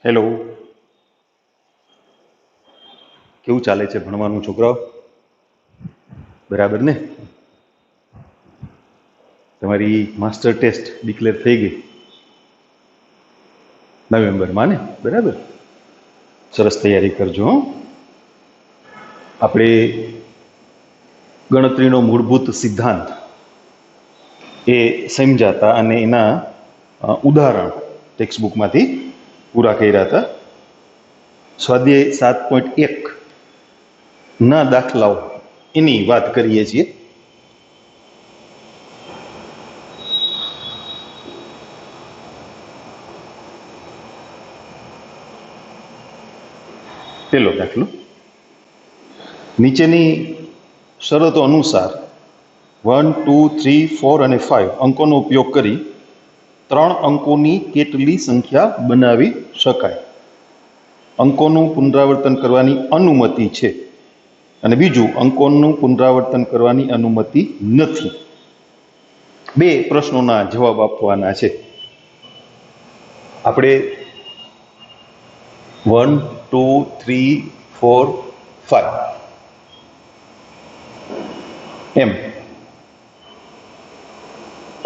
Hello, કેવું ચાલે છે ભણવાનું છોકરાઓ? બરાબર ને? તમારી માસ્ટર ટેસ્ટ ડિક્લેર થઈ ગઈ નવેમ્બરમાં ને? બરાબર, સરસ તૈયારી કરજો હો. આપણે ગણતરીનો મૂળભૂત સિદ્ધાંત એ સમજાતા અને એના ઉદાહરણ ટેક્સ્ટ બુકમાંથી પૂરા કર્યા હતા. સ્વાધ્યાય 7.1 ના દાખલાઓ એની વાત કરીએ છીએ. પેલો દાખલો: નીચેની શરતો અનુસાર 1, 2, 3, 4 અને 5 અંકોનો ઉપયોગ કરી 3 અંકોની કેટલી સંખ્યા બનાવી શકાય? અંકોનું પુનરાવર્તન કરવાની અનુમતિ છે અને બીજું, અંકોનું પુનરાવર્તન કરવાની અનુમતિ નથી. બે પ્રશ્નોના જવાબ આપવાના છે. આપણે 1, 2, 3, 4, 5 એમ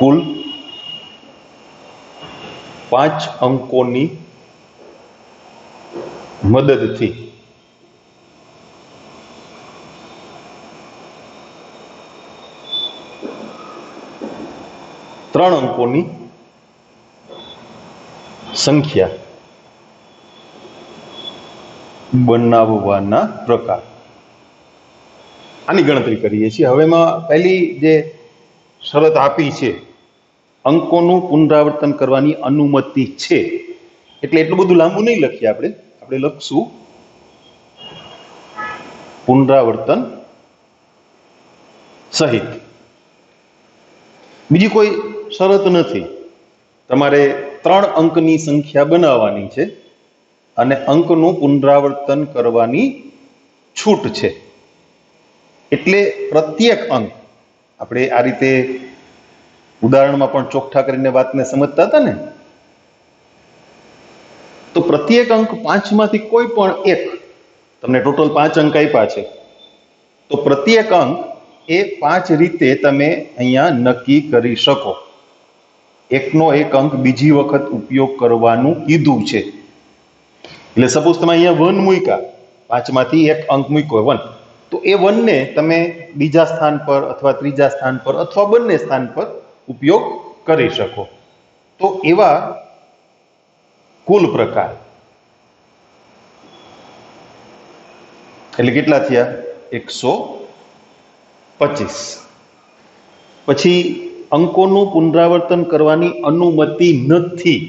કુલ 5 અંકોની મદદથી ત્રણ અંકોની સંખ્યા બનાવવાના પ્રકાર, આની ગણતરી કરીએ છીએ. હવે એમાં પહેલી જે શરત આપી છે, અંકોનું પુનરાવર્તન કરવાની અનુમતિ છે, એટલે એટલું બધું લાંબુ નહીં લખીએ. આપણે લખશું પુનરાવર્તન સહિત. બીજી કોઈ શરત નથી. તમારે 3 અંકની સંખ્યા બનાવવાની છે અને અંકનું પુનરાવર્તન કરવાની છૂટ છે. એટલે પ્રત્યેક અંક, આપણે આ રીતે ઉદાહરણમાં પણ ચોખ્ઠા કરીને વાતને સમજતા હતા ને, તો પ્રત્યેક અંક 5 માંથી કોઈ પણ એક, તમને ટોટલ 5 અંક આપ્યા છે, તો પ્રત્યેક અંક એ 5 રીતે તમે અહીંયા નક્કી કરી શકો. એકનો એક અંક બીજી વખત ઉપયોગ કરવાનું કીધું છે. એટલે સપોઝ તમે અહીંયા 1 મૂક્યા, 5 માંથી એક અંક મૂક્યો 1, તો એ 1 ને તમે બીજા સ્થાન પર અથવા ત્રીજા સ્થાન પર અથવા બંને સ્થાન પર ઉપયોગ કરી શકો. તો એવા કુલ પ્રકાર એટલે કેટલા થયા? 125. પછી અંકોનું પુનરાવર્તન કરવાની અનુમતિ નથી.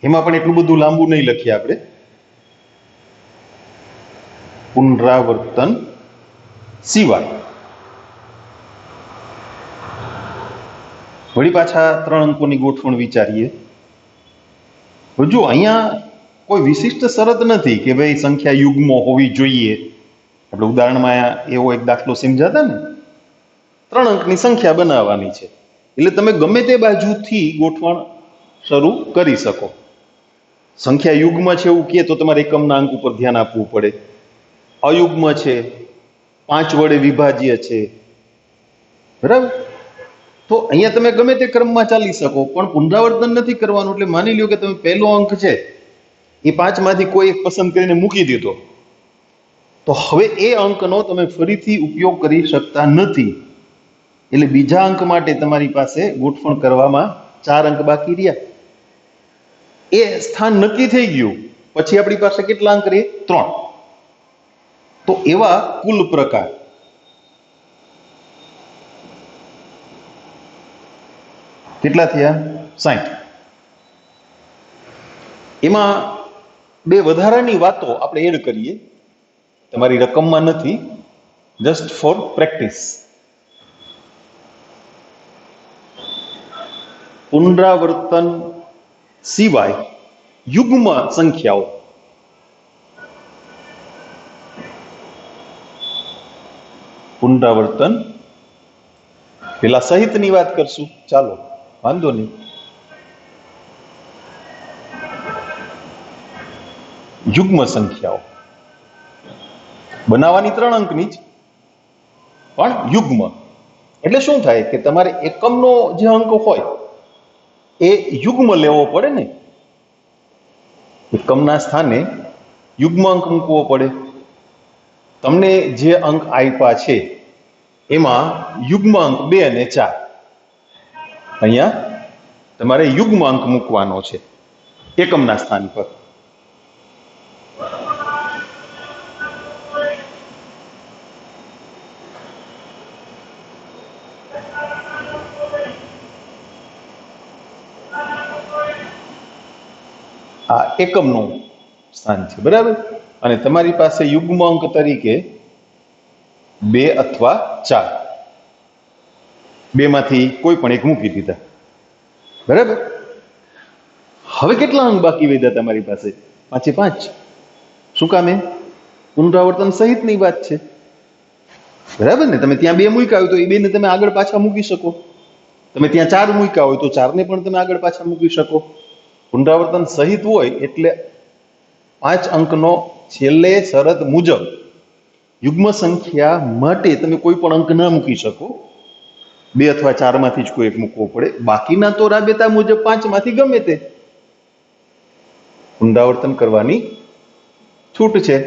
એમાં પણ એટલું બધું લાંબુ નહીં લખીએ આપણે. પુનરાવર્તન સિવાય વળી પાછા 3 અંકોની ગોઠવણ વિચારીએ. જો અહીંયા કોઈ વિશિષ્ટ શરત નથી કે ભાઈ સંખ્યા યુગ્મ હોવી જોઈએ. આપણે ઉદાહરણમાં એવો એક દાખલો સમજાતા ને, 3 અંકની સંખ્યા બનાવવાની છે, એટલે તમે ગમે તે બાજુથી ગોઠવણ શરૂ કરી શકો. સંખ્યા યુગ્મ છે એવું કહે તો તમારે એકમના અંક ઉપર ધ્યાન આપવું પડે. અયુગ્મ છે, 5 વડે વિભાજ્ય છે, બરાબર? તો અહીંયા તમે ગમે તે ક્રમમાં ચાલી શકો, પણ પુનરાવર્તન નથી કરવાનું. એટલે માની લ્યો કે તમે પહેલો અંક છે એ 5 માંથી કોઈ એક પસંદ કરીને મૂકી દીધો, તો હવે એ અંકનો તમે ફરીથી ઉપયોગ કરી શકતા નથી. એટલે બીજા અંક માટે તમારી પાસે ગોઠવણ કરવામાં 4 અંક બાકી રહ્યા. એ સ્થાન નક્કી થઈ ગયું પછી આપણી પાસે કેટલા અંક રહે? 3. તો એવા કુલ પ્રકાર કેટલા થયા? 60. એમાં 2 વધારાની વાતો આપણે એડ કરીએ. તમારી રકમમાં નથી, જસ્ટ ફોર પ્રેક્ટિસ. પુનરાવર્તન સિવાય યુગ્મ સંખ્યાઓ, પુનરાવર્તન પેલા સહિતની વાત કરશું. ચાલો, વાંધો નહીં. યુગ્મ સંખ્યાઓ બનાવવાની 3 અંકની જ, પણ યુગ્મ એટલે શું થાય કે તમારે એકમનો જે અંક હોય એ યુગ્મ લેવો પડે ને, એકમના સ્થાને યુગ્મ અંક મૂકવો પડે. તમને જે અંક આપ્યા છે એમાં યુગ્મ અંક 2 અને 4, અહીંયા તમારે યુગ્મ અંક મૂકવાનો છે એકમના સ્થાન પર. આ એકમનું સ્થાન છે, બરાબર. અને તમારી પાસે યુગ્મ અંક તરીકે 2 અથવા 4, બેમાંથી કોઈ પણ એક મૂકી દીધા, બરાબર. હવે કેટલા અંક બાકી વધ્યા તમારી પાસે? 5 એ 5. શું કામે? પુનરાવર્તન સહિતની વાત છે, બરાબર ને. તમે ત્યાં 2 મૂક્યા હોય તો એ 2 ને તમે આગળ પાછા મૂકી શકો. તમે ત્યાં 4 મૂક્યા હોય તો 4 ને પણ તમે આગળ પાછા મૂકી શકો. પુનરાવર્તન સહિત હોય એટલે 5 અંકનો છેલ્લે શરત મુજબ યુગ્મ સંખ્યા માટે તમે કોઈ પણ અંક ના મૂકી શકો. 2 અથવા 4 માંથી જ કોઈ એક મૂકવો પડે. બાકીના તો રાબેતા મુજબ 5 માંથી ગમે તે પુનરાવર્તન કરવાની છૂટ છે.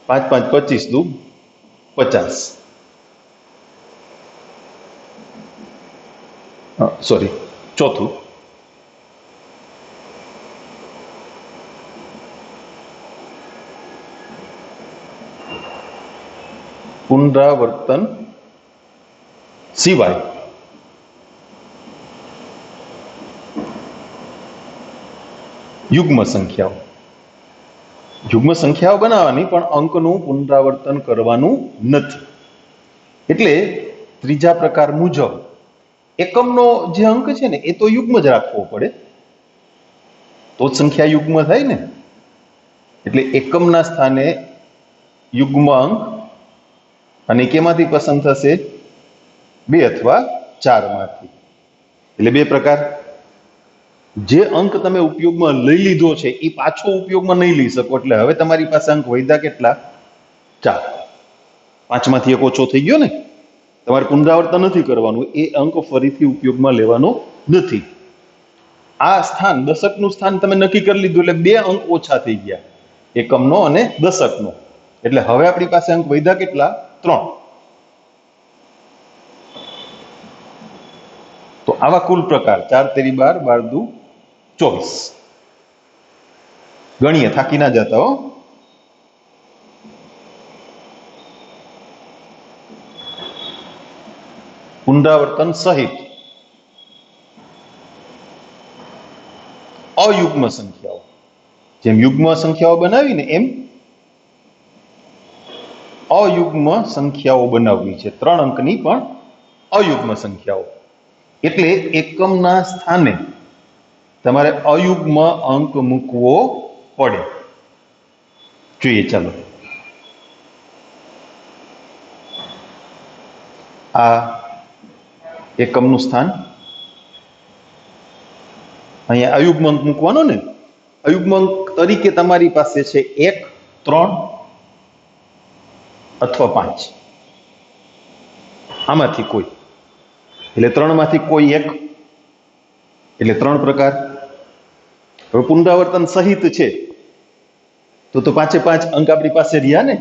5 5 25 દુ 50. સોરી, ચોથું. પુનરાવર્તન સિવાય યુગ્મ સંખ્યાઓ. યુગ્મ સંખ્યાઓ બનાવવાની, પણ અંકનું પુનરાવર્તન કરવાનું નથી. એટલે ત્રીજા પ્રકાર મુજબ એકમનો જે અંક છે ને એ તો યુગ્મ જ રાખવો પડે, તો જ સંખ્યા યુગ્મ થાય ને. એટલે એકમના સ્થાને યુગ્મ અંક, અને કેમાંથી પસંદ થશે? 2 અથવા 4 માંથી. એટલે 2 પ્રકાર. જે અંક તમે ઉપયોગમાં લઈ લીધો છે એ પાછો ઉપયોગમાં નહીં લઈ શકો, એટલે હવે તમારી પાસે અંક વધ્યા કેટલા? 4. 5 માંથી 1 ઓછો થઈ ગયો ને. તમારે પુનરાવર્તન નથી કરવાનું, એ અંક ફરીથી ઉપયોગમાં લેવાનો નથી. આ સ્થાન દશકનું સ્થાન તમે નક્કી કરી લીધું, એટલે 2 અંક ઓછા થઈ ગયા, એકમનો અને દશકનો. એટલે હવે આપણી પાસે અંક વધ્યા કેટલા? 3. તો આવા કુલ પ્રકાર 4 તેરી 12, 12 દુ 24. ગણીએ, થાકી ના જતા હો. પુનરાવર્તન સહિત અયુગ્મ સંખ્યાઓ. જેમ યુગ્મ સંખ્યાઓ બનાવીને એમ અયુગ્મ સંખ્યાઓ બનાવવી છે. 3 અંકની પણ અયુગ્મ સંખ્યાઓ. એટલે એકમના સ્થાને તમારે અયુગ્મ અંક મૂકવો પડે. જોઈએ, ચાલો. આ એકમનું સ્થાન, અહીંયા અયુગ્મ અંક મૂકવાનો ને. અયુગ્મ અંક તરીકે તમારી પાસે છે 1, 3 અથવા 5, આમાંથી કોઈ. એટલે 3 માંથી કોઈ એક, એટલે 3 પ્રકાર. હવે પુનરાવર્તન સહિત છે તો 5 એ 5 અંક આપણી પાસે રહ્યા ને.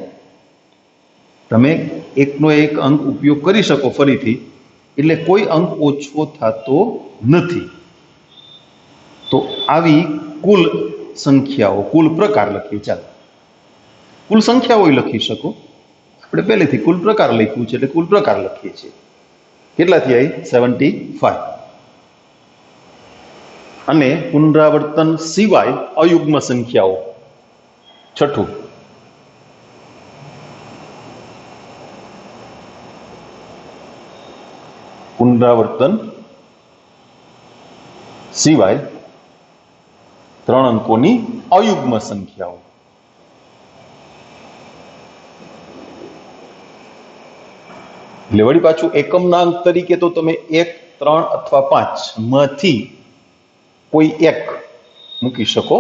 તમે એકનો એક અંક ઉપયોગ કરી શકો ફરીથી, એટલે કોઈ અંક ઓછો થતો નથી. તો આવી કુલ સંખ્યાઓ, કુલ પ્રકાર લખીએ. ચાલો, કુલ સંખ્યાઓ લખી શકો. આપણે પહેલેથી કુલ પ્રકાર લખ્યું છે એટલે કુલ પ્રકાર લખીએ છીએ. કેટલાથી આવી? 75. અને પુનરાવર્તન સિવાય અયુગ્મ સંખ્યાઓ, છઠ્ઠું. પુનરાવર્તન સિવાય 3 અંકોની અયુગ્મ સંખ્યાઓ. એટલે વળી પાછું એકમના અંક તરીકે તો તમે 1, 3 અથવા 5 માંથી કોઈ એક મૂકી શકો.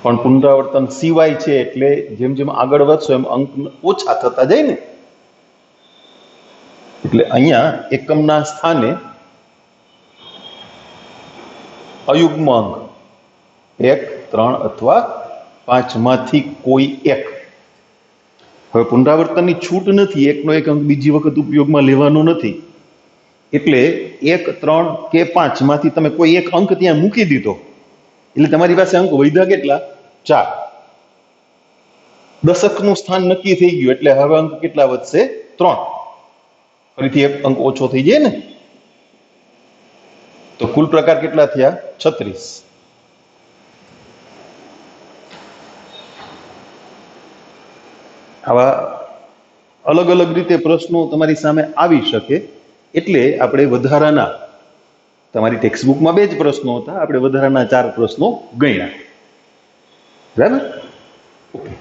પણ પુનરાવર્તન સિવાય છે એટલે જેમ જેમ આગળ વધશો એમ અંક ઓછા થતા જાય ને, એટલે અહીંયા એકમના સ્થાને અયુગ્મ અંક 1, 3 અથવા 5 માંથી કોઈ એક. હવે પુનરાવર્તનની છૂટ નથી, એકનો એક અંક બીજી વખત ઉપયોગમાં લેવાનો નથી, એટલે 1, 3 કે 5 માંથી તમે કોઈ એક અંક ત્યાં મૂકી દીધો એટલે તમારી પાસે અંક વધ્યા કેટલા? 4. દશકનું સ્થાન નક્કી થઈ ગયું એટલે હવે અંક કેટલા વધશે? 3. ફરીથી એક અંક ઓછો થઈ જાય ને, તો કુલ પ્રકાર કેટલા થયા? 36. આવા અલગ અલગ રીતે પ્રશ્નો તમારી સામે આવી શકે, એટલે આપણે વધારાના, તમારી ટેક્સ્ટબુકમાં 2 જ પ્રશ્નો હતા, આપણે વધારાના 4 પ્રશ્નો ગણ્યા. બરાબર? ઓકે.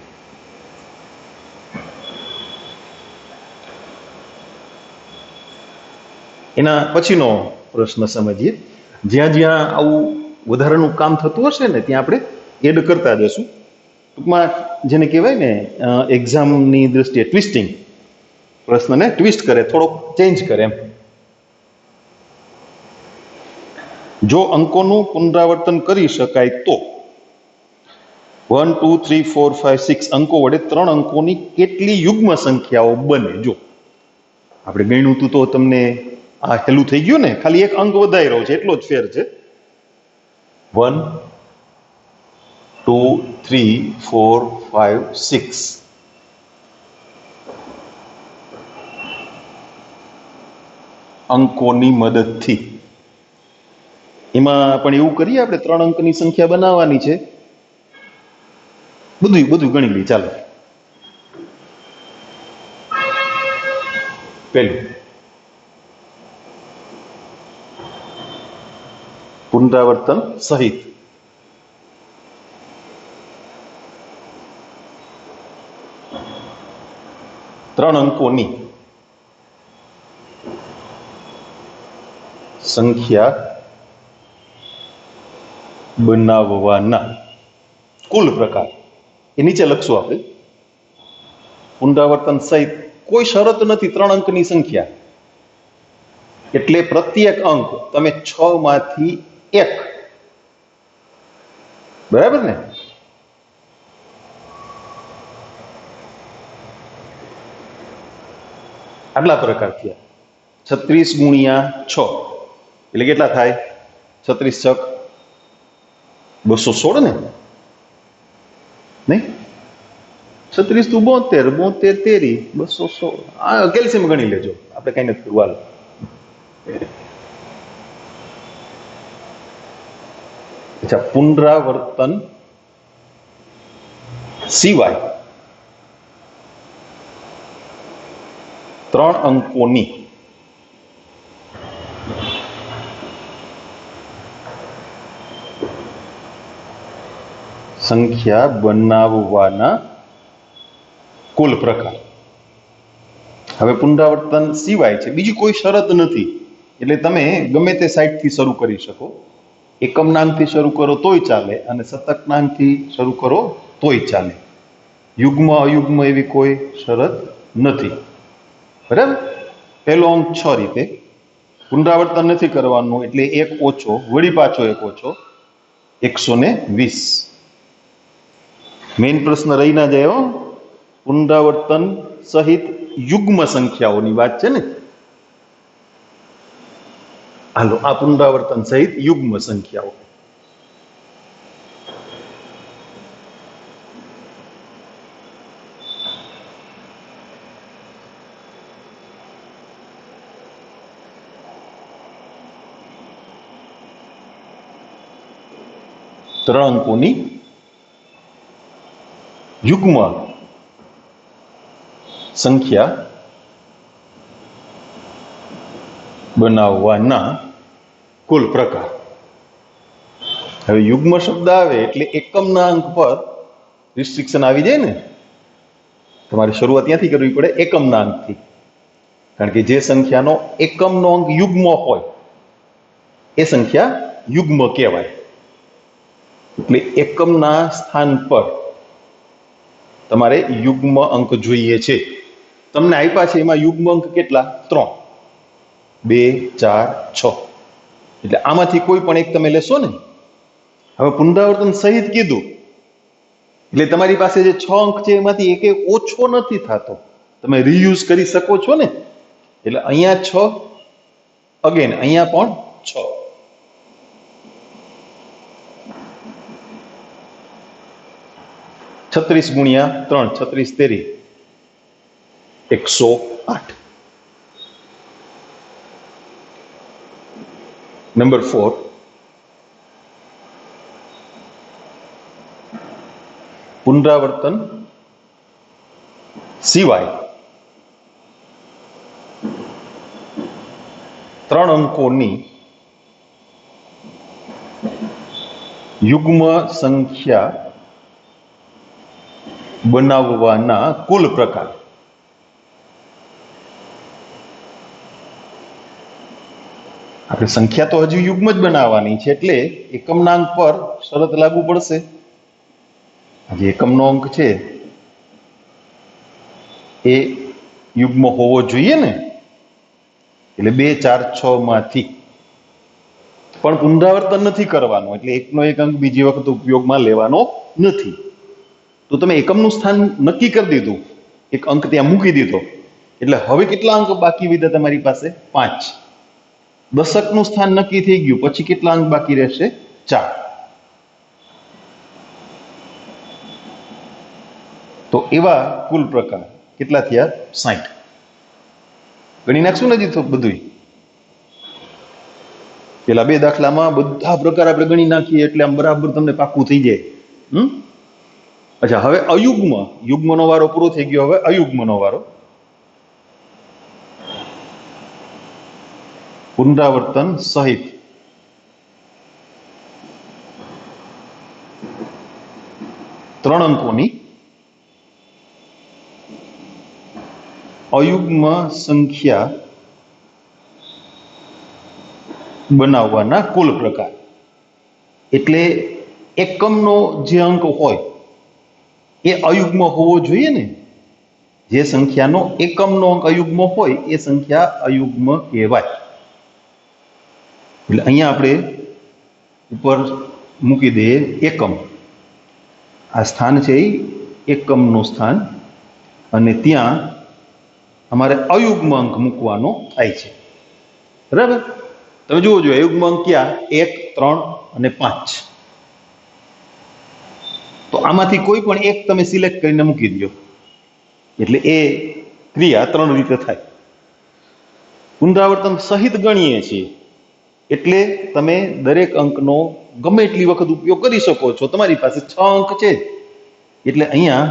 એના પછીનો પ્રશ્ન સમજીએ. જ્યાં જ્યાં આવું વધારાનું કામ થતું હશે ને ત્યાં આપણે એડ કરતા જશું. ટૂંકમાં જેને કહેવાય ને એક્ઝામની દ્રષ્ટિએ ટ્વિસ્ટિંગ, પ્રશ્નને ટ્વિસ્ટ કરે, થોડોક ચેન્જ કરે એમ. જો અંકોનું પુનરાવર્તન કરી શકાય તો 1, 2, 3, 4, 5, 6 અંકો વડે 3 અંકોની કેટલી યુગ્મ સંખ્યાઓ બને? જો આપણે ગણ્યું હતું તો તમને આ હેલું થઈ ગયું ને, ખાલી એક અંક વધાઈ રહ્યો છે એટલો જ ફેર છે. 1, 2, 3, 4, 5, 6 અંકોની મદદથી. એમાં પણ એવું કરીએ આપણે 3 અંકની સંખ્યા બનાવવાની છે, બધું ગણી લઈએ. ચાલો, પહેલું પુનરાવર્તન સહિત. ત્રણ અંકોની સંખ્યા બનાવવાના કુલ પ્રકાર એ નીચે લખશું આપણે. પુનરાવર્તન સહિત કોઈ શરત નથી, 3 અંકની સંખ્યા એટલે પ્રત્યેક અંક તમે 6 માંથી 1, બરાબર ને? આટલા પ્રકાર થયા. 36 ગુણ્યા 6 એટલે કેટલા થાય? 36 છક 216 ને, નહીં? 36 દુ 72, 72 તેરી 216. આ કેલ્શિયમ ગણી લેજો, આપણે કઈ નથી કરવું. હાલો, અચ્છા, પુનરાવર્તન સિવાય 3 અંકોની સંખ્યા બનાવવાના કુલ પ્રકાર. હવે પુનરાવર્તન સિવાય છે, બીજી કોઈ શરત નથી, એટલે તમે ગમે તે સાઈડથી શરૂ કરી શકો. એકમનાંકથી શરૂ કરો તોય ચાલે અને શતકનાંકથી શરૂ કરો તોય ચાલે. યુગ્મ અયુગ્મ એવી કોઈ શરત નથી, બરાબર? પહેલો અંક 6 રીતે પુનરાવર્તન નથી કરવાનું એટલે 1 ઓછો, વળી પાછો 1 ઓછો, 120. મેઇન પ્રશ્ન રહી ના જાય. પુનરાવર્તન સહિત યુગ્મ સંખ્યાઓની વાત છે ને. હાલો, આ પુનરાવર્તન સહિત યુગ્મ સંખ્યાઓ. ત્રણ અંકોની યુગ્મ સંખ્યા બનાવવાના કુલ પ્રકાર. હવે યુગ્મ શબ્દ આવે એટલે એકમના અંક પર રિસ્ટ્રિક્શન આવી જાય ને. તમારે શરૂઆત ત્યાંથી કરવી પડે, એકમના અંકથી. કારણ કે જે સંખ્યાનો એકમનો અંક યુગ્મ હોય એ સંખ્યા યુગ્મ કહેવાય. એટલે એકમના સ્થાન પર તમારે યુગ્મ અંક જોઈએ છે. તમને આપ્યા છે એમાં યુગ્મ અંક કેટલા? 3, 2, 4, 6. એટલે આમાંથી કોઈ પણ એક તમે લેશો ને. હવે પુનરાવર્તન સહિત કીધું એટલે તમારી પાસે જે 6 અંક છે એમાંથી એક ઓછો નથી થતો, તમે રીયુઝ કરી શકો છો ને. એટલે અહીંયા 6, અગેન અહીંયા પણ 6. છત્રીસ ગુણ્યા 3, 36 તેરી 108. નંબર 4, પુનરાવર્તન સિવાય 3 અંકોની યુગ્મ સંખ્યા બનાવવાના કુલ પ્રકાર. આપણે સંખ્યા તો હજુ યુગ્મ જ બનાવવાની છે એટલે એકમના અંક પર શરત લાગુ પડશે. જે એકમનો અંક છે એ યુગ્મ હોવો જોઈએ ને. એટલે 2, 4, 6 માંથી પણ પુનરાવર્તન નથી કરવાનું, એટલે એકનો એક અંક બીજી વખત ઉપયોગમાં લેવાનો નથી. તો તમે એકમનું સ્થાન નક્કી કરી દીધું, એક અંક ત્યાં મૂકી દીધો, એટલે હવે કેટલા અંક બાકી વધ્યા તમારી પાસે? 5. દશકનું સ્થાન નક્કી થઈ ગયું, પછી કેટલા અંક બાકી રહેશે? 4. તો એવા કુલ પ્રકાર કેટલા થયા? 60. ગણી નાખશું ને હજી તો બધું. પેલા 2 દાખલામાં બધા પ્રકાર આપણે ગણી નાખીએ એટલે આમ બરાબર તમને પાકું થઈ જાય. અચ્છા, હવે અયુગ્મ, યુગ્મનો વારો પૂરો થઈ ગયો, હવે અયુગ્મનો વારો. પુનરાવર્તન સહિત ત્રણ અંકોની અયુગ્મ સંખ્યા બનાવવાના કુલ પ્રકાર. એટલે એકમનો જે અંક હોય એ અયુગ્મ હોવો જોઈએ ને. જે સંખ્યાનો એકમનો અંક અયુગ્મ હોય એ સંખ્યા અયુગ્મ કહેવાય. એટલે અહીંયા આપણે ઉપર મૂકી દઈએ એકમ. આ સ્થાન છે એ એકમનું સ્થાન, અને ત્યાં અમારે અયુગ્મ અંક મૂકવાનો થાય છે. બરાબર? તમે જુઓ જોઈએ અયુગ્મ અંક ક્યાં? 1, 3 અને 5. તો આમાંથી કોઈ પણ એક તમે સિલેક્ટ કરીને મૂકી દો એટલે એ ક્રિયા 3 રીતે થાય. પુનરાવર્તન સહિત ગણીએ છીએ એટલે તમે દરેક અંકનો ગમે એટલી વખત ઉપયોગ કરી શકો છો. તમારી પાસે 6 અંક છે એટલે અહીંયા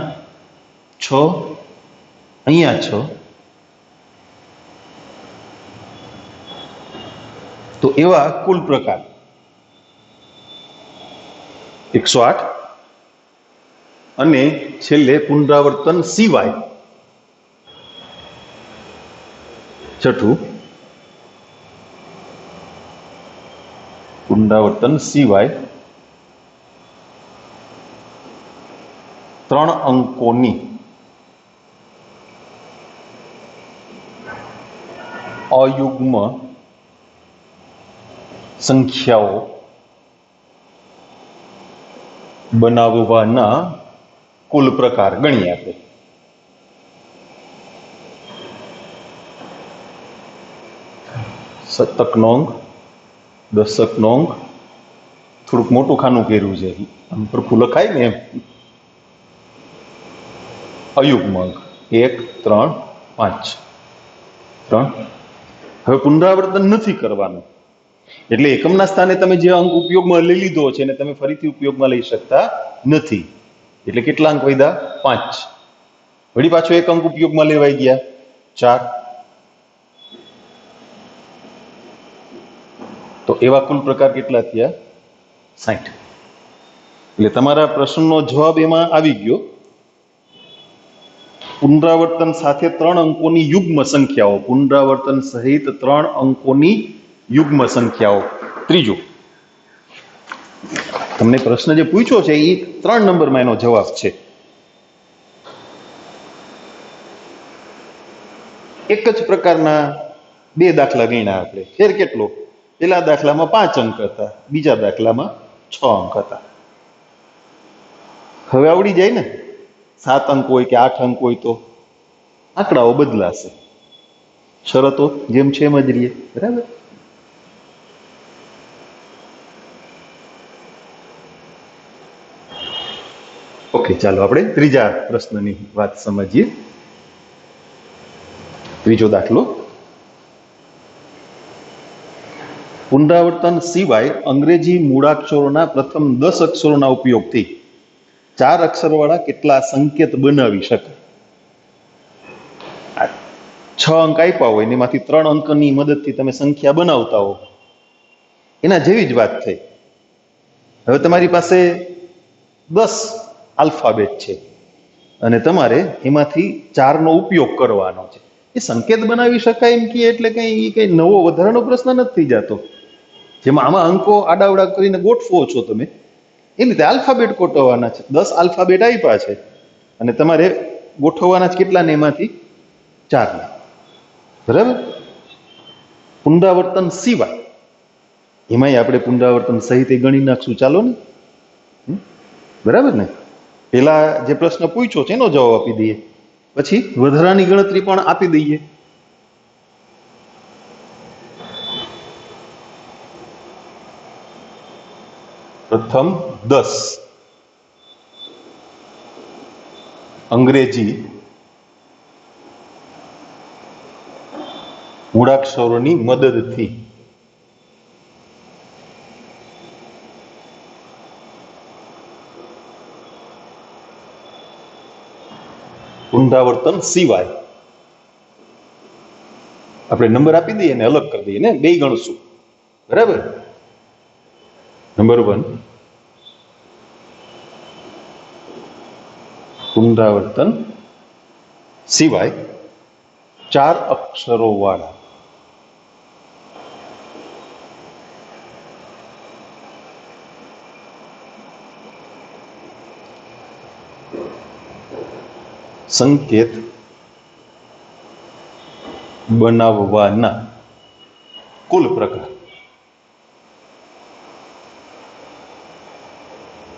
6, અહીંયા 6. તો એવા કુલ પ્રકાર 108. અને છેલ્લે પુનરાવર્તન સિવાય છઠ્ઠું, પુનરાવર્તન સિવાય 3 અંકોની અયુગ્મ સંખ્યાઓ બનાવવાના કુલ પ્રકાર ગણીએ આપણે. શતકનો અંક, દશકનો અંક, થોડુંક મોટું ખાનું કર્યું છે, આમ સરખું લખાય ને એમ. અયુગ્મ અંક 1, 3, 5. 3. હવે પુનરાવર્તન નથી કરવાનું એટલે એકમના સ્થાને તમે જે અંક ઉપયોગમાં લઈ લીધો છે ને તમે ફરીથી ઉપયોગમાં લઈ શકતા નથી. એટલે કેટલા અંક વધ્યા? 5. વળી પાછો એક અંક ઉપયોગમાં લેવાઈ ગયા 4. તો એવા કુલ પ્રકાર કેટલા થયા? 60. એટલે તમારા પ્રશ્નનો જવાબ એમાં આવી ગયો. પુનરાવર્તન સાથે 3 અંકોની યુગ્મ સંખ્યાઓ, પુનરાવર્તન સહિત 3 અંકોની યુગ્મ સંખ્યાઓ. ત્રીજું, તમને પ્રશ્ન જે પૂછ્યો છે એ 3 નંબરમાં એનો જવાબ છે. એક જ પ્રકારના 2 દાખલા ગણ્યા આપણે. ફેર કેટલો? પેલા દાખલામાં 5 અંક હતા, બીજા દાખલામાં 6 અંક હતા. હવે આવડી જાય ને? 7 અંક હોય કે 8 અંક હોય તો આંકડાઓ બદલાશે, શરતો જેમ છે એમ જ રહીએ. બરાબર? ઓકે, ચાલો આપણે ત્રીજા પ્રશ્નની વાત સમજીએ. ત્રીજો દાખલો. પુનરાવર્તન સિવાય અંગ્રેજી મૂળાક્ષરોના પ્રથમ 10 અક્ષરોના ઉપયોગથી 4 અક્ષરવાળા કેટલા સંકેત બનાવી શકાય? 6 અંક આપ્યા હોય ને એમાંથી 3 અંકની મદદથી તમે સંખ્યા બનાવતા હો, એના જેવી જ વાત થઈ. હવે તમારી પાસે 10 આલ્ફાબેટ છે અને તમારે એમાંથી 4નો ઉપયોગ કરવાનો છે. એ સંકેત બનાવી શકાય એમ કે એટલે કઈ નવો વધારાનો પ્રશ્ન નથી થઈ જતો. જેમાં આમાં અંકો આડાવડા કરીને ગોઠવો છો તમે, એ રીતે આલ્ફાબેટ ગોઠવવાના છે. 10 આલ્ફાબેટ આપ્યા છે અને તમારે ગોઠવવાના છે કેટલાને? એમાંથી 4ને. બરાબર? પુનરાવર્તન સિવાય, એમાંય આપણે પુનરાવર્તન સહિત એ ગણી નાખશું. ચાલો ને, બરાબર ને? પેલા જે પ્રશ્ન પૂછ્યો છે એનો જવાબ આપી દઈએ, પછી વધારાની ગણતરી પણ આપી દઈએ. પ્રથમ 10 અંગ્રેજી મૂળાક્ષરોની મદદથી પુનરાવર્તન સિવાય, આપણે નંબર આપી દઈએ ને અલગ કરી દઈએ ને, 2 ગણશું. બરાબર? નંબર 1, પુનરાવર્તન સિવાય 4 અક્ષરો વાળા સંકેત બનાવવાના કુલ પ્રકાર.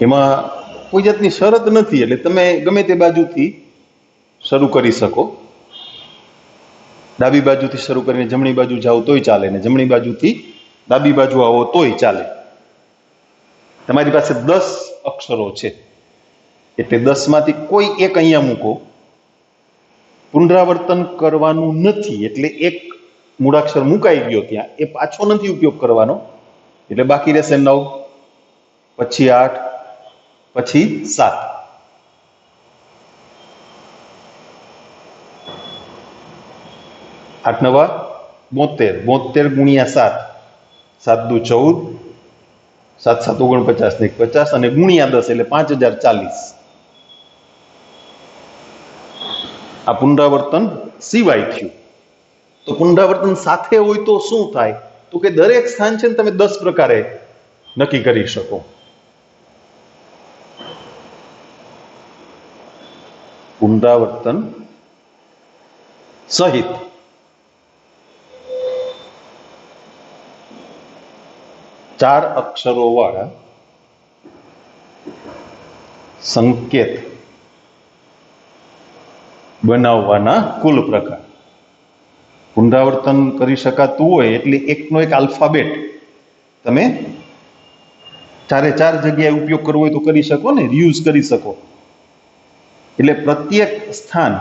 એમાં કોઈ જાતની શરત નથી, એટલે તમે ગમે તે બાજુથી શરૂ કરી શકો. ડાબી બાજુથી શરૂ કરીને જમણી બાજુ જાઓ તોય ચાલે, ને જમણી બાજુથી ડાબી બાજુ આવો તોય ચાલે. તમારી પાસે 10 અક્ષરો છે એટલે 10 માંથી કોઈ એક અહીંયા મૂકો. પુનરાવર્તન કરવાનું નથી એટલે એક મૂળાક્ષર મુકાઈ ગયો ત્યાં, એ પાછો નથી ઉપયોગ કરવાનો, એટલે બાકી રહેશે 9, પછી 8, પછી 7. 8 નવા 72, 72 ગુણ્યા 7, 7 દુ 14, 7 7 49 ને 50 અને ગુણ્યા 10 એટલે 5040. આ પુનરાવર્તન સિવાય થયું. તો પુનરાવર્તન સાથે હોય તો શું થાય? તો કે દરેક સ્થાન છે ને તમે 10 પ્રકારે નક્કી કરી શકો. પુનરાવર્તન સહિત ચાર અક્ષરો વાળા સંકેત બનાવવાના કુલ પ્રકાર. પુનરાવર્તન કરી શકાતું હોય એટલે એકનો એક આલ્ફાબેટ તમે 4 જગ્યાએ ઉપયોગ કરવો હોય તો કરી શકો ને, રિયુઝ કરી શકો. એટલે પ્રત્યેક સ્થાન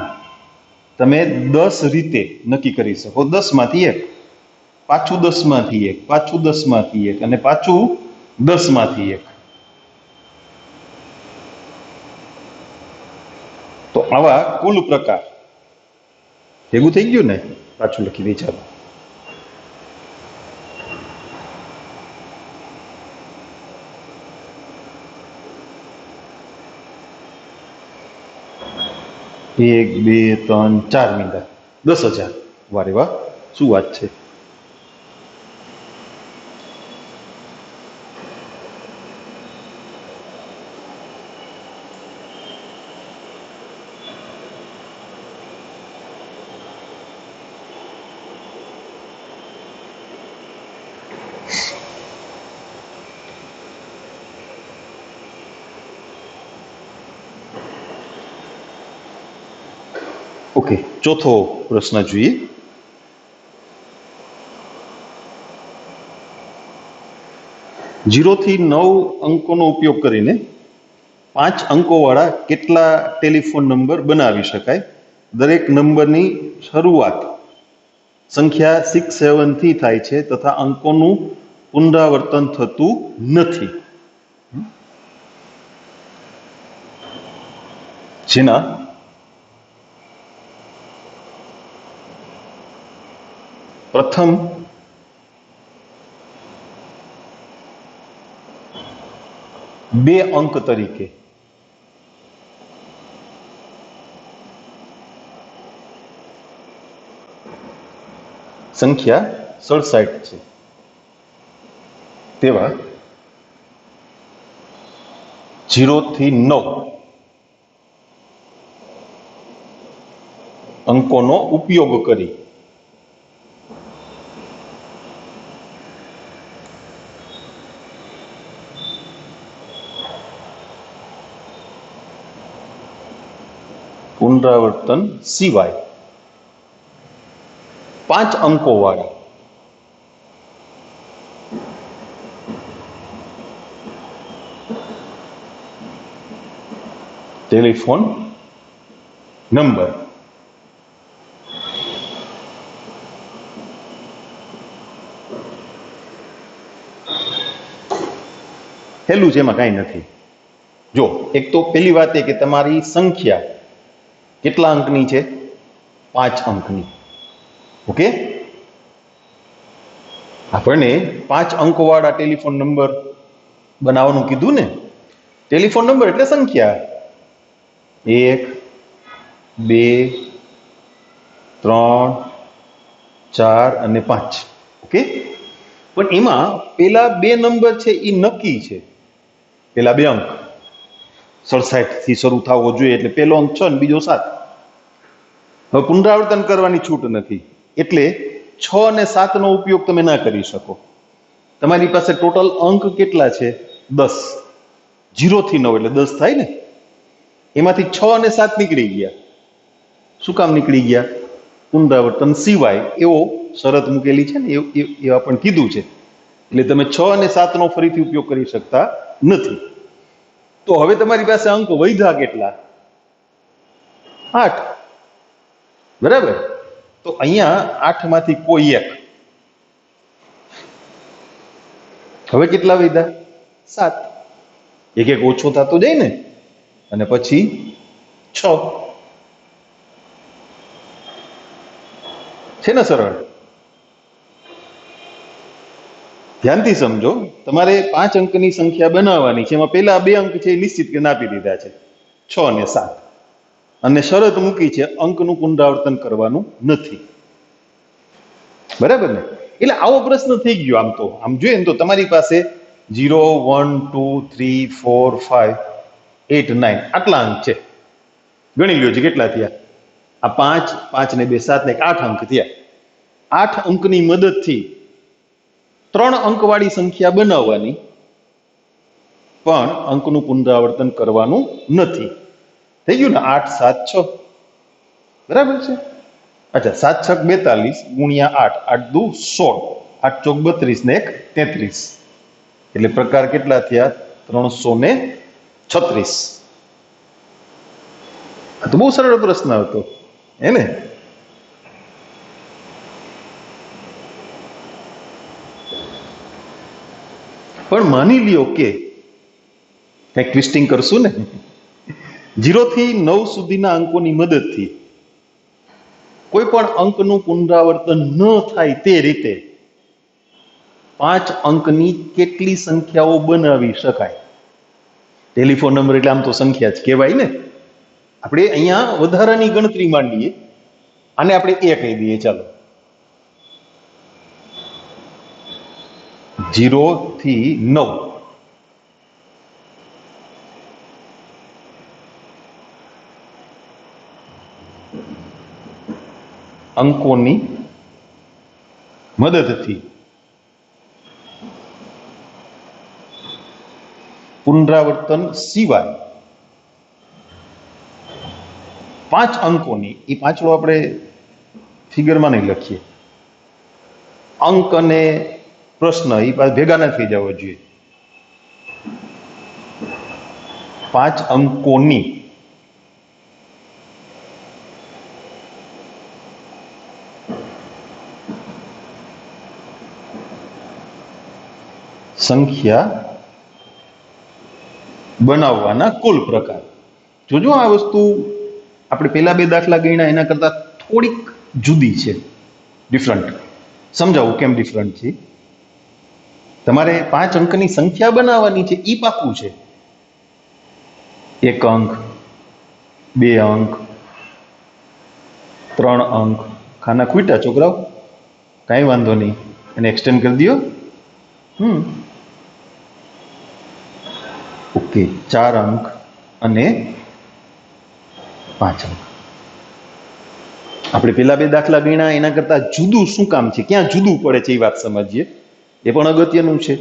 તમે 10 રીતે નક્કી કરી શકો. 10 માંથી 1, પાછું 10 માંથી 1, પાછું 10 માંથી 1 અને પાછું 10 માંથી 1. તો આવા કુલ પ્રકાર ભેગું થઈ ગયું ને? પાછું લખી દઈ. ચાલો, એક, બે, ત્રણ, 4 મીંડા 10,000. વારે વાહ, શું વાત છે! ચોથો પ્રશ્ન જોઈએ. 0 થી 9 અંકોનો ઉપયોગ કરીને 5 અંકોવાળા કેટલા ટેલિફોન નંબર બનાવી શકાય? દરેક નંબરની શરૂઆત સંખ્યા 6 7 થી થાય છે તથા અંકોનું પુનરાવર્તન થતું નથી. જેના પ્રથમ 2 અંક તરીકે સંખ્યા 67 છે તેવા 0 થી 9 અંકોનો ઉપયોગ કરી પુનરાવર્તન સિવાય 5 અંકોવાળી ટેલિફોન નંબર હેલું છે, એમાં કાંઈ નથી. જો એક તો પહેલી વાત એ કે તમારી સંખ્યા કેટલા અંકની છે? 5 અંકની. ઓકે, આપણને 5 અંકોવાળા ટેલિફોન નંબર બનાવવાનું કીધું ને. ટેલિફોન નંબર એટલે સંખ્યા 1 2 3 4 અને 5. ઓકે, પણ એમાં પેલા 2 નંબર છે એ નક્કી છે. પેલા 2 અંક 67 થી શરૂ થવો જોઈએ એટલે પેલો અંક 6 અને બીજો 7. હવે પુનરાવર્તન કરવાની છૂટ નથી એટલે 6 અને 7 નો ઉપયોગ તમે ના કરી શકો. તમારી પાસે ટોટલ અંક કેટલા છે? 10. 0 થી 9 એટલે 10 થાય ને. એમાંથી 6 અને 7 નીકળી ગયા. શું કામ નીકળી ગયા? પુનરાવર્તન સિવાય એવો શરત મૂકેલી છે ને, એ આપણને કીધું છે. એટલે તમે 6 અને 7 નો ફરીથી ઉપયોગ કરી શકતા નથી. તો હવે તમારી પાસે અંક વધ્યા કેટલા? 8. બરાબર. તો અહીંયા 8 માંથી કોઈ એક. હવે કેટલા વધ્યા? 7. એક એક ઓછો થતો જાય ને, અને પછી 6 છે ને. સરળ. ધ્યાનથી સમજો. તમારે 5 અંકની સંખ્યા બનાવવાની છે. એમાં પેલા 2 અંક છે એ નિશ્ચિત કે આપી દીધા છે, 6 અને 7, અને શરત મૂકી છે અંકનું પુનરાવર્તન કરવાનું નથી. બરાબર ને? એટલે આવો પ્રશ્ન થઈ ગયો. આમ જોઈએ ને તો તમારી પાસે 0 1 2 3 4 5 8 9 આટલા અંક છે. ગણી લ્યો છે કેટલા થયા. આ 5 5 ને 2 7 ને 8 અંક થયા. 8 અંકની મદદથી 3 અંકવાળી સંખ્યા બનાવવાની, પણ અંકનું પુનરાવર્તન કરવાનું નથી. થઈ ગયું ને? 8 7 6. બરાબર છે. અચ્છા, 7 6 42 ગુણ્યા 8, 8 દુ 16, 8 ચોક 32 ને 1 33. એટલે પ્રકાર કેટલા થયા? 336. આ તો બહુ સરળ પ્રશ્ન હતો, હે ને? પણ માની લ્યો કે કંઈક ટ્વિસ્ટિંગ કરશું ને. 0 થી 9 સુધીના અંકોની મદદથી કોઈ પણ અંકનું પુનરાવર્તન ન થાય તે રીતે 5 અંકની કેટલી સંખ્યાઓ બનાવી શકાય? ટેલિફોન નંબર એટલે આમ તો સંખ્યા જ કહેવાય ને. આપણે અહીંયા વધારાની ગણતરી માંડીએ, આને આપણે એ કહી દઈએ. ચાલો, 0 થી 9 અંકોની મદદથી પુનરાવર્તન સિવાય 5 અંકોની, એ પાંચડો આપણે ફિગરમાં નહીં લખીએ. અંક અને પ્રશ્ન એ પાછા ભેગા ના થઈ જવા જોઈએ. 5 અંકોની સંખ્યા બનાવવાના કુલ પ્રકાર. જોજો આ વસ્તુ આપણે પેલા બે દાખલા ગણ્યા એના કરતા થોડીક જુદી છે, ડિફરન્ટ. સમજાવું કેમ ડિફરન્ટ છે. તમારે 5 અંકની સંખ્યા બનાવવાની છે, ઈ પાકું છે. 1 અંક, 2 અંક, 3 અંક, ખાના ખૂટ્યા છોકરાઓ, કાંઈ વાંધો નહીં, એને એક્સટેન્ડ કરી દો. ઓકે, 4 અંક અને 5 અંક. આપણે પેલા બે દાખલા ગણ્યા એના કરતા જુદું શું કામ છે, ક્યાં જુદું પડે છે એ વાત સમજીએ. એ પણ અગત્યનું છે.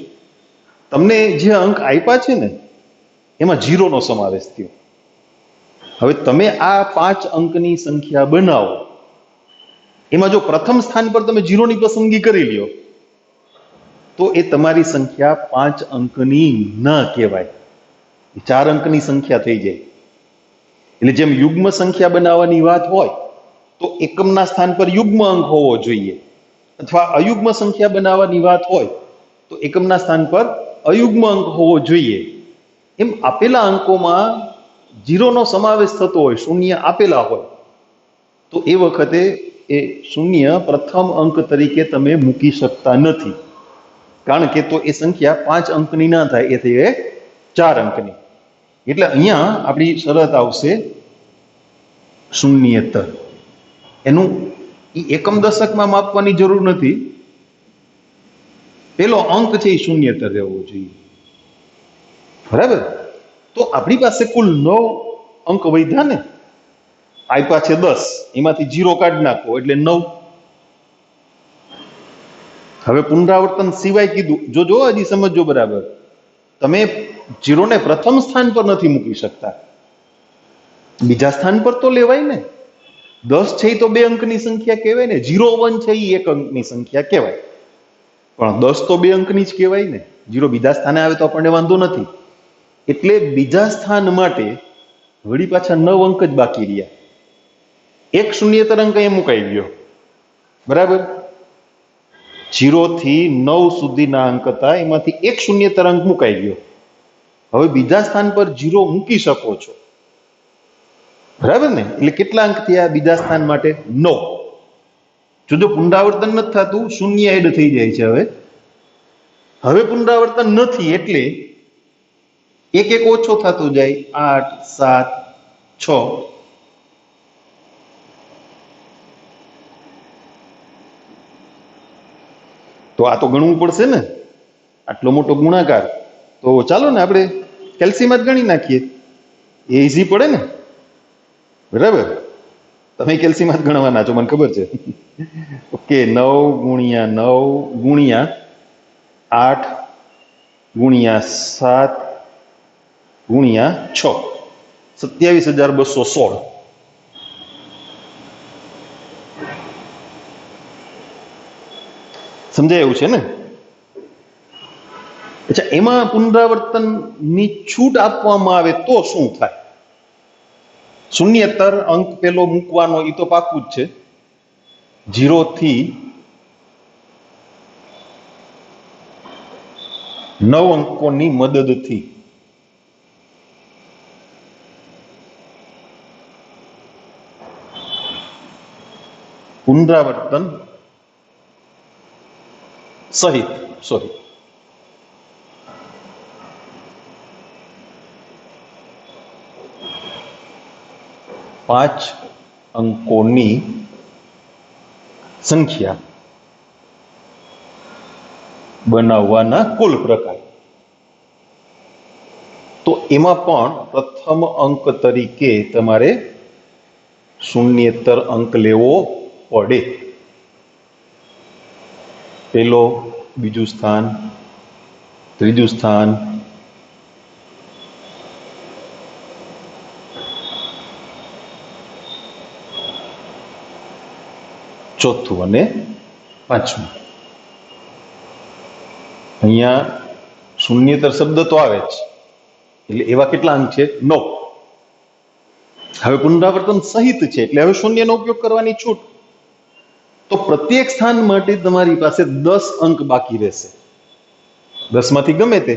તમને જે અંક આપ્યા છે ને એમાં 0 નો સમાવેશ થયો. હવે તમે આ 5 અંકની સંખ્યા બનાવો, એમાં જો પ્રથમ સ્થાન પર તમે 0 ની પસંદગી કરી લ્યો તો એ તમારી સંખ્યા 5 અંકની ન કહેવાય, 4 અંકની સંખ્યા થઈ જાય. એટલે જેમ યુગ્મ સંખ્યા બનાવવાની વાત હોય તો એકમના સ્થાન પર યુગ્મ અંક હોવો જોઈએ, અથવા અયુગ્મ સંખ્યા બનાવવાની વાત હોય તો એકમના સ્થાન પર અયુગ્મ અંક હોવો જોઈએ. એમ આપેલા અંકોમાં 0 નો સમાવેશ થતો હોય, શૂન્ય આપેલા હોય, તો એ વખતે એ શૂન્ય પ્રથમ અંક તરીકે તમે મૂકી શકતા નથી, કારણ કે તો એ સંખ્યા 5 અંકની ના થાય, એ થઈ 4 અંકની. એટલે અહીંયા આપણી શરત આવશે શૂન્યેતર. એનું એકમ દશકમાં માપવાની જરૂર નથી, પેલો અંક છે એ શૂન્યેતર રહેવો જોઈએ. બરાબર? તો આપણી પાસે કુલ 9 અંક વધ્યા ને, આપ્યા છે 10, એમાંથી 0 કાઢી નાખો એટલે 9. હવે પુનરાવર્તન સિવાય કીધું, જો હજી સમજો બરાબર. તમે 0 ને પ્રથમ સ્થાન પર નથી મૂકી શકતા, બીજા સ્થાન પર તો લેવાય ને. 10 છે એ તો 2 અંકની સંખ્યા કહેવાય ને, 0 1 છે એ 1 અંકની સંખ્યા કહેવાય, પણ 10 તો 2 અંકની જ કહેવાય ને. 0 બીજા સ્થાને આવે તો આપણને વાંધો નથી. એટલે બીજા સ્થાન માટે વળી પાછા 9 અંક જ બાકી રહ્યા. એક શૂન્યેતર અંક એ મુકાઈ ગયો, બરાબર? 0 થી 9 સુધીના અંક હતા, એમાંથી એક શૂન્યેતર અંક મુકાઈ ગયો. હવે બીજા સ્થાન પર 0 મૂકી શકો છો, બરાબર ને? એટલે કેટલા અંક થયા બીજા સ્થાન માટે? 9. જો પુનરાવર્તન નથી થતું, શૂન્ય એડ થઈ જાય છે. હવે પુનરાવર્તન નથી એટલે એક એક ઓછો થતો જાય, 8, 7, 6. તો આ તો ગણવું પડશે ને, આટલો મોટો ગુણાકાર. તો ચાલો ને આપણે કેલ્સીમાં જ ગણી નાખીએ, એ ઈઝી પડે ને. બરાબર? તમે કેલ્સીમાં જ ગણવાના છો, મને ખબર છે. ઓકે, 9 ગુણ્યા 9 ગુણ્યા 8 ગુણ્યા 7 ગુણ્યા 6, 27,216. સમજાય એવું છે ને? અચ્છા, એમાં પુનરાવર્તનની છૂટ આપવામાં આવે તો શું થાય? શૂન્યેતર અંક પેલો મૂકવાનો એ તો પાકું જ છે. 0 થી 9 અંકોની મદદથી પુનરાવર્તન સહિત, 5 અંકોની સંખ્યા બનાવવાના કુલ પ્રકાર. તો એમાં પણ પ્રથમ અંક તરીકે તમારે શૂન્યેતર અંક લેવો પડે. પેલો, બીજું સ્થાન, ત્રીજું સ્થાન, ચોથું અને પાંચમું. અહીંયા શૂન્યતર શબ્દ તો આવે જ, એટલે એવા કેટલા અંક છે? 9. હવે પુનરાવર્તન સહિત છે એટલે હવે શૂન્યનો ઉપયોગ કરવાની છૂટ. તો પ્રત્યેક સ્થાન માટે તમારી પાસે 10 અંક બાકી રહેશે. 10 માંથી ગમે તે,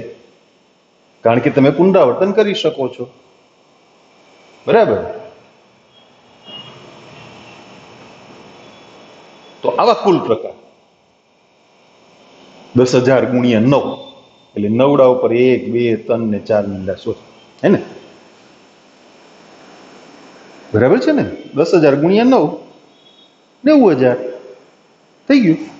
કારણ કે તમે પુનરાવર્તન કરી શકો છો. બરાબર? તો આવા કુલ પ્રકાર 10,000 ગુણ્યા 9 એટલે નવડા ઉપર 1, 2, 3 ને 4 મીંડા 16, હે ને? બરાબર છે ને? 10,000 ગુણ્યા 9 90,000 થઈ ગયું.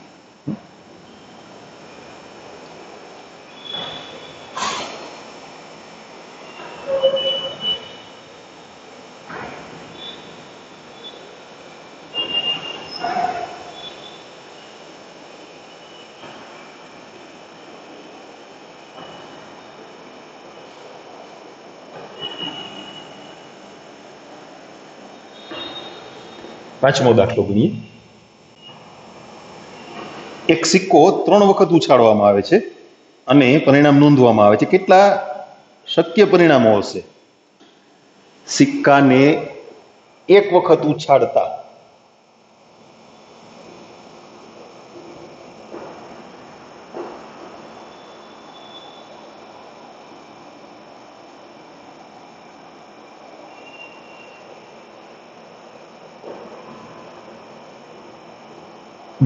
પાંચમો દાખલો ગણીએ. એક સિક્કો 3 વખત ઉછાળવામાં આવે છે અને પરિણામ નોંધવામાં આવે છે. કેટલા શક્ય પરિણામો હશે? સિક્કાને એક વખત ઉછાળતા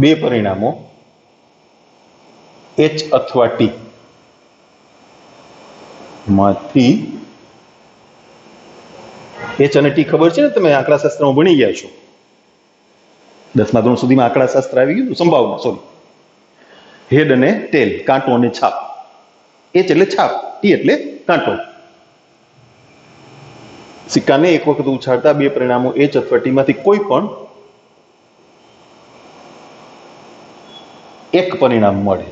બે પરિણામો H અથવા T માંથી, H અને T ખબર છે ને? તમે આંકડાશાસ્ત્રમાં ભણી ગયા છો. 10મા ધોરણ સુધીમાં આંકડાશાસ્ત્ર આવી ગયું. સંભાવના, સોરી, હેડ અને ટેલ, કાંટો અને છાપ. H એટલે છાપ, T એટલે કાંટો. સિક્કાને એક વખત ઉછાળતા બે પરિણામો H અથવા T માંથી કોઈ પણ એક પરિણામ મળે.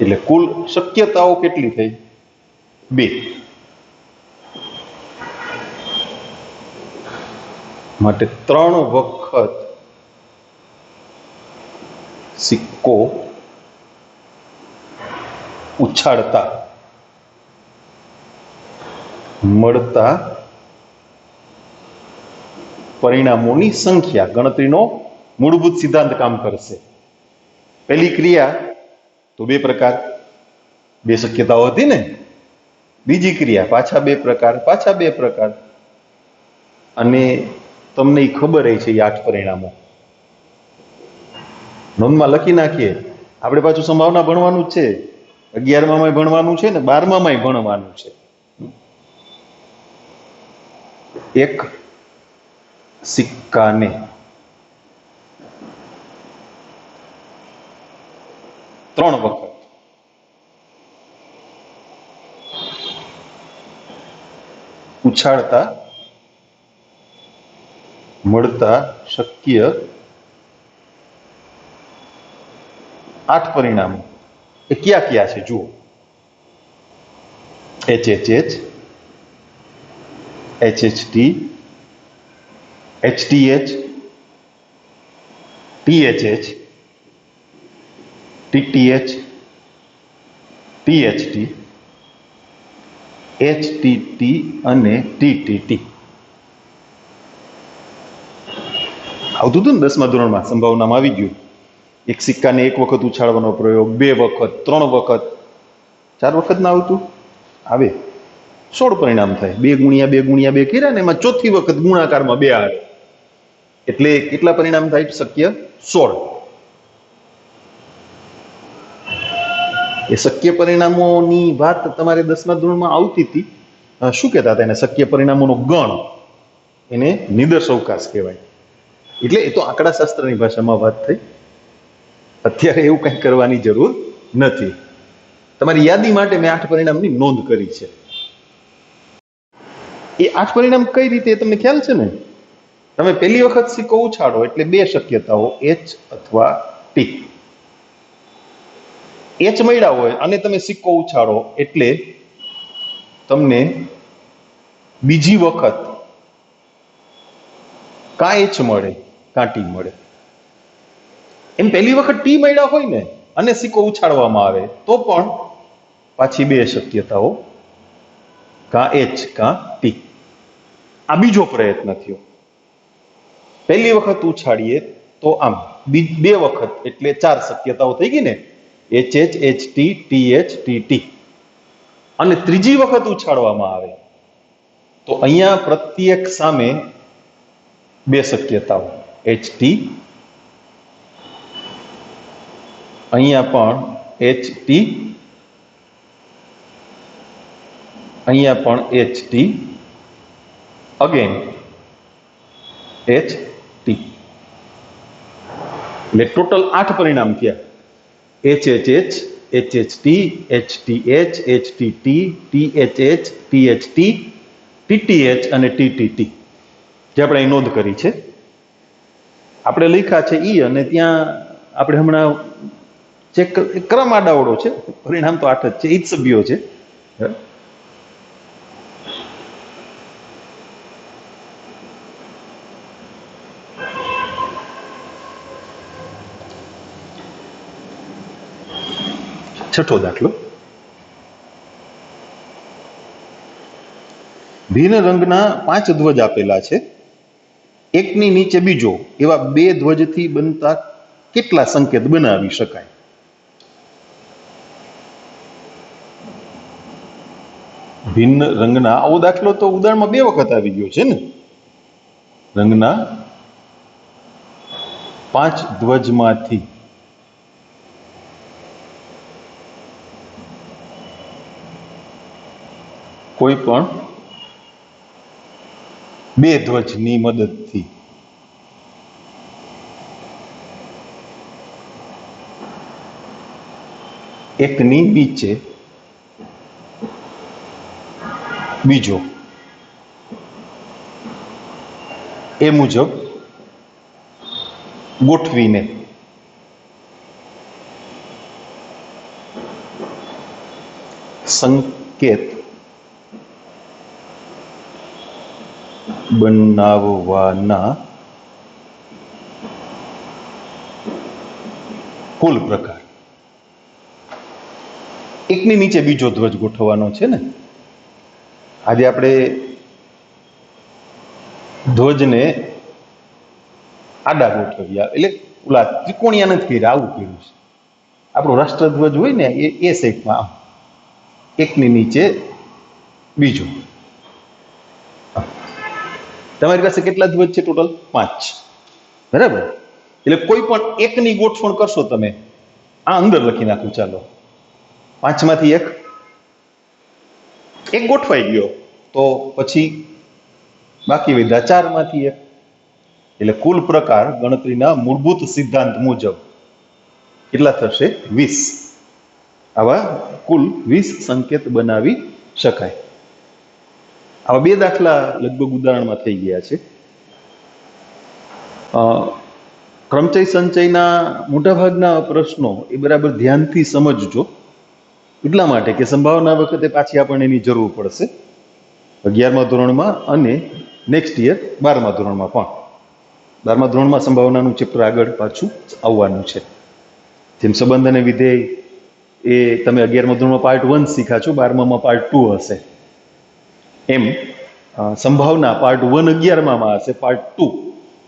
એટલે કુલ શક્યતાઓ કેટલી થઈ? 2. માટે 3 વખત સિક્કો ઉછાળતા મળતા પરિણામોની સંખ્યા ગણતરીનો મૂળભૂત સિદ્ધાંત કામ કરશે. પહેલી ક્રિયા તો 2 પ્રકાર, 2 શક્યતાઓ હતી ને. બીજી ક્રિયા પાછા 2 પ્રકાર, પાછા 2 પ્રકાર, અને તમને ખબર છે 8 પરિણામો. નોંધમાં લખી નાખીએ. આપણે પાછું સંભાવના ભણવાનું જ છે. 11માં ભણવાનું છે ને 12માં ભણવાનું છે. એક સિક્કાને ત્રણ વખત ઉછાળતા મળતા શક્ય 8 પરિણામો એ કયા કયા છે જુઓ. HHH, HHT, HTH, THH, TTH, THT, HTT અને TTT. આવતું હતું ને 10મા ધોરણમાં, સંભાવનામાં આવી ગયું. એક સિક્કાને એક વખત ઉછાળવાનો પ્રયોગ, 2 વખત, 3 વખત, 4 વખત ના આવતું? આવે. 16 પરિણામ થાય. 2 ગુણ્યા 2 ગુણ્યા 2 કર્યા ને એમાં ચોથી વખત ગુણાકારમાં 2 આવે એટલે કેટલા પરિણામ થાય? શક્ય 16. એ શક્ય પરિણામોની વાત તમારે 10મા ધોરણમાં આવતી હતી. શું કહેતા હતા એને? શક્ય પરિણામોનો ગણ, એને નિદર્શ અવકાશ કહેવાય. એટલે એ તો આંકડાશાસ્ત્રની ભાષામાં વાત થઈ. અત્યારે એવું કંઈ કરવાની જરૂર નથી. તમારી યાદી માટે મેં 8 પરિણામની નોંધ કરી છે. એ 8 પરિણામ કઈ રીતે તમને ખ્યાલ છે ને? તમે પહેલી વખત સિક્કો ઉછાળો એટલે 2 શક્યતાઓ H અથવા T. H મળ્યા હોય અને તમે સિક્કો ઉછાળો એટલે તમને બીજી વખત કાં એચ મળે કાં ટી મળે. એમ પહેલી વખત ટી મળ્યા હોય ને અને સિક્કો ઉછાળવામાં આવે તો પણ પાછી બે શક્યતાઓ, કાં એચ કાં ટી. આ બીજો પ્રયત્ન થયો. પહેલી વખત ઉછાળીએ તો આમ, બે વખત એટલે 4 શક્યતાઓ થઈ ગઈ ને, H H, H T, T H, T T. અને ત્રીજી વખત ઉછાળવામાં આવે તો અહીંયા પ્રત્યેક સામે બે શક્યતાઓ, એચ ટી, અહીંયા પણ એચ ટી, અહીંયા પણ H T, again H T. એટલે ટોટલ 8 પરિણામ થયા. H H H, H H T, H T H, H T T, T H H, T H T, T T H અને T T T, જે આપણે અહીં નોંધ કરી છે. આપણે લખ્યા છે ઈ, અને ત્યાં આપણે હમણાં ચેક ક્રમ આડાવડો છે, પરિણામ તો 8 જ છે, ઈ જ સભ્યો છે. છઠ્ઠો દાખલો. ભિન્ન રંગના 5 ધ્વજ આપેલા છે, એકની નીચે બીજો, એવા 2 ધ્વજથી બનતા કેટલા સંકેત બનાવી શકાય? ભિન્ન રંગના, આવો દાખલો તો ઉદાહરણમાં 2 વખત આવી ગયો છે ને. રંગના 5 ધ્વજમાંથી કોઈ પણ 2 ધ્વજની મદદથી એકની નીચે બીજો, એ મુજબ ગોઠવીને સંકેત બનાવવાના કુલ પ્રકાર. એકની નીચે બીજો ધ્વજ ગોઠવવાનો છે ને. આજે આપણે ધ્વજને આડા ગોઠવ્યા, એટલે ઓલા ત્રિકોણિયા નથી કર્યા, આવું કર્યું છે. આપણો રાષ્ટ્રધ્વજ હોય ને એ શેપમાં, આમ એકની નીચે બીજો. તમારી પાસે કેટલા ધ્વજ છે? ટોટલ 5, બરાબર. એટલે કોઈ પણ એકની ગોઠવણ કરશો તમે, આ અંદર લખી નાખું, ચાલો 5 માંથી એક ગોઠવાઈ ગયો તો પછી બાકી વધ્યા 4 માંથી 1. એટલે કુલ પ્રકાર ગણતરીના મૂળભૂત સિદ્ધાંત મુજબ કેટલા થશે? 20. આવા કુલ 20 સંકેત બનાવી શકાય. આવા 2 દાખલા લગભગ ઉદાહરણમાં થઈ ગયા છે. ક્રમચય સંચયના મોટાભાગના પ્રશ્નો એ બરાબર ધ્યાનથી સમજજો, એટલા માટે કે સંભાવના વખતે પાછી આપણને એની જરૂર પડશે, 11મા ધોરણમાં અને નેક્સ્ટ યર 12મા ધોરણમાં પણ. 12મા ધોરણમાં સંભાવનાનું ચેપ્ટર આગળ પાછું આવવાનું છે. જેમ સંબંધ અને વિધેય એ તમે 11મા ધોરણમાં પાર્ટ 1 શીખ્યા છો, 12મામાં પાર્ટ 2 હશે. એમ સંભાવના પાર્ટ 1 11મામાં હશે, પાર્ટ 2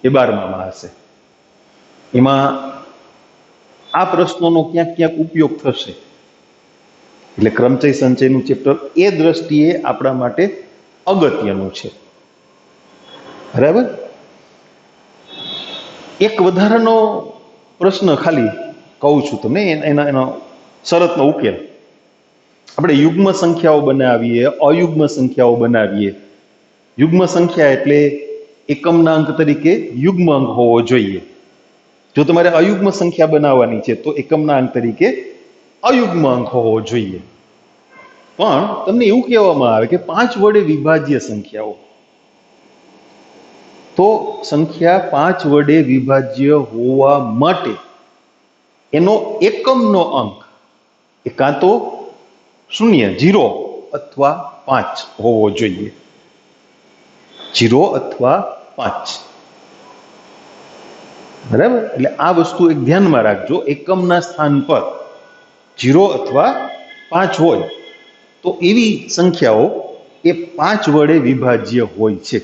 એ 12મામાં હશે. એમાં આ પ્રશ્નોનો ક્યાંક ક્યાંક ઉપયોગ થશે. એટલે ક્રમચય સંચયનું ચેપ્ટર એ દ્રષ્ટિએ આપણા માટે અગત્યનું છે, બરાબર. એક વધારાનો પ્રશ્ન ખાલી કહું છું તમને, એનો શરતનો ઉકેલ. આપણે યુગ્મ સંખ્યાઓ બનાવીએ, અયુગ્મ સંખ્યાઓ બનાવીએ. યુગ્મ સંખ્યા એટલે એકમના અંક તરીકે યુગ્મ અંક હોવો જોઈએ. જો તમારે અયુગ્મ સંખ્યા બનાવવાની છે તો એકમના અંક તરીકે અયુગ્મ અંક હોવો જોઈએ. પણ તમને એવું કહેવામાં આવે કે 5 વડે વિભાજ્ય સંખ્યાઓ, તો સંખ્યા 5 વડે વિભાજ્ય હોવા માટે એનો એકમનો અંક એ કાં તો 0, 0 અથવા 5 હોવો જોઈએ. 0 અથવા 5. બરાબર, એટલે આ વસ્તુ એક ધ્યાનમાં રાખજો. એકમના સ્થાન પર 0 અથવા 5 હોય તો એવી સંખ્યાઓ એ 5 વડે વિભાજ્ય હોય છે.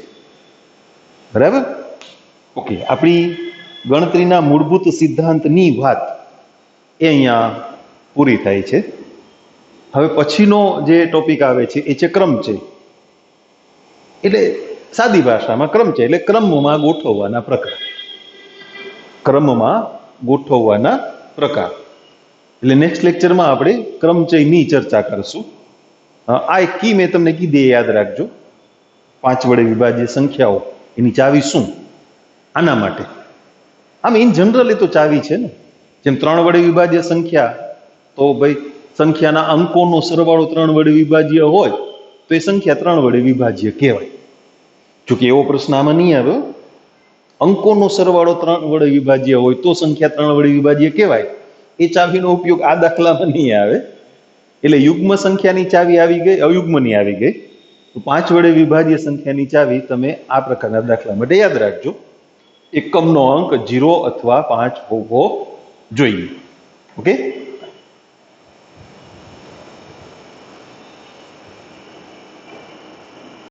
બરાબર. ઓકે, આપણી ગણતરીના મૂળભૂત સિદ્ધાંતની વાત એ અહીંયા પૂરી થાય છે. હવે પછીનો જે ટોપિક આવે છે એ છે ક્રમચય. એટલે સાદી ભાષામાં ક્રમચય એટલે ક્રમમાં ગોઠવવાના પ્રકાર. ક્રમમાં ગોઠવવાના પ્રકાર. એટલે નેક્સ્ટ લેક્ચરમાં આપણે ક્રમચયની ચર્ચા કરશું. આ એક કી મેં તમને કીધી, યાદ રાખજો. 5 વડે વિભાજ્ય સંખ્યાઓ એની ચાવી શું? આના માટે આમ ઇન જનરલ એ તો ચાવી છે ને. જેમ 3 વડે વિભાજ્ય સંખ્યા, તો ભાઈ સંખ્યાના અંકોનો સરવાળો 3 વડે વિભાજ્ય હોય તો એ સંખ્યા 3 વડે વિભાજ્ય કહેવાય. જોકે એવો પ્રશ્ન આમાં નહીં આવ્યો. અંકોનો સરવાળો 3 વડે વિભાજ્ય હોય તો સંખ્યા 3 વડે વિભાજ્ય કહેવાય. એ ચાવીનો ઉપયોગ આ દાખલામાં નહીં આવે. એટલે યુગ્મ સંખ્યાની ચાવી આવી ગઈ, અયુગ્મની આવી ગઈ. તો 5 વડે વિભાજ્ય સંખ્યાની ચાવી તમે આ પ્રકારના દાખલા માટે યાદ રાખજો. એકમનો અંક 0 અથવા 5 હોવો જોઈએ. ઓકે.